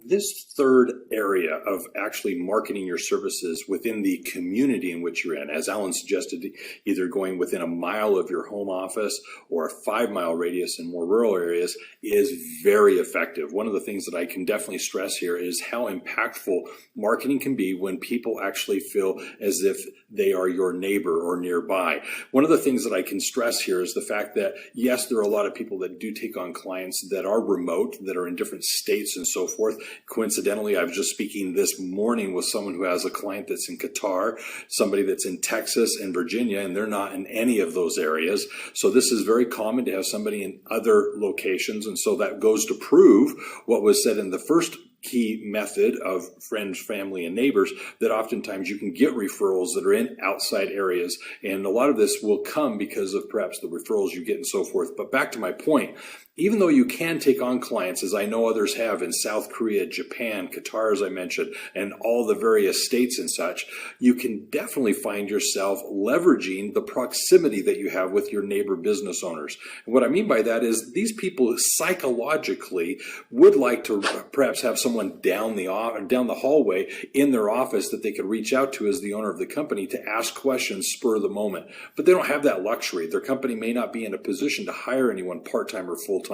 This third area of actually marketing your services within the community in which you're in, as Alan suggested, either going within a mile of your home office or a 5-mile radius in more rural areas, is very effective. One of the things that I can definitely stress here is how impactful marketing can be when people actually feel as if they are your neighbor or nearby. One of the things that I can stress here is the fact that, yes, there are a lot of people that do take on clients that are remote, that are in different states and so forth. Coincidentally, I was just speaking this morning with someone who has a client that's in Qatar, somebody that's in Texas and Virginia, and they're not in any of those areas. So this is very common to have somebody in other locations. And so that goes to prove what was said in the first key method of friends, family, and neighbors, that oftentimes you can get referrals that are in outside areas. And a lot of this will come because of perhaps the referrals you get and so forth. But back to my point, even though you can take on clients, as I know others have in South Korea, Japan, Qatar, as I mentioned, and all the various states and such, you can definitely find yourself leveraging the proximity that you have with your neighbor business owners. And what I mean by that is these people psychologically would like to perhaps have someone down the hallway in their office that they could reach out to as the owner of the company to ask questions spur of the moment. But they don't have that luxury. Their company may not be in a position to hire anyone part-time or full-time,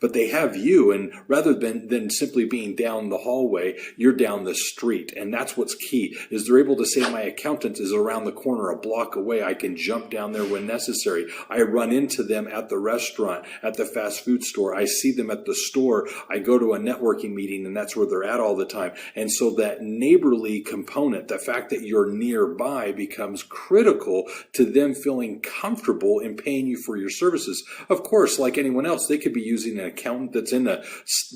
but they have you, and rather than simply being down the hallway, you're down the street. And that's what's key, is they're able to say, my accountant is around the corner, a block away. I can jump down there when necessary. I run into them at the restaurant, at the fast food store. I see them at the store. I go to a networking meeting, and that's where they're at all the time. And so that neighborly component, the fact that you're nearby, becomes critical to them feeling comfortable in paying you for your services. Of course, like anyone else, they could be using an accountant that's in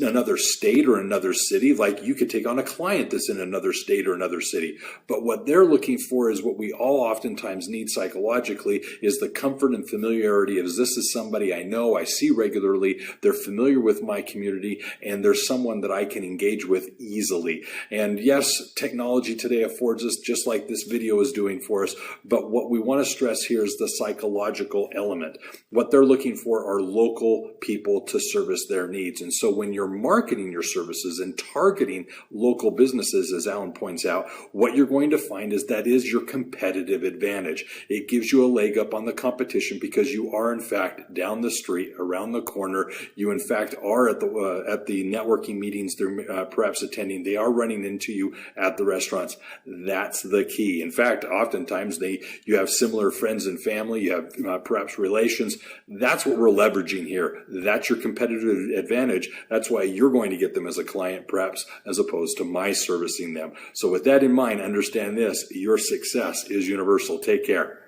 another state or another city. Like you could take on a client that's in another state or another city. But what they're looking for is what we all oftentimes need psychologically, is the comfort and familiarity of, this is somebody I know, I see regularly, they're familiar with my community, and there's someone that I can engage with easily. And yes, technology today affords us, just like this video is doing for us, but what we want to stress here is the psychological element. What they're looking for are local people to service their needs. And so when you're marketing your services and targeting local businesses, as Alan points out, what you're going to find is that is your competitive advantage. It gives you a leg up on the competition because you are in fact down the street, around the corner. You in fact are at the networking meetings they're perhaps attending. They are running into you at the restaurants. That's the key. In fact, oftentimes you have similar friends and family. You have perhaps relations. That's what we're leveraging here. That's your competitive advantage. That's why you're going to get them as a client, perhaps, as opposed to my servicing them. So with that in mind, understand this: your success is universal. Take care.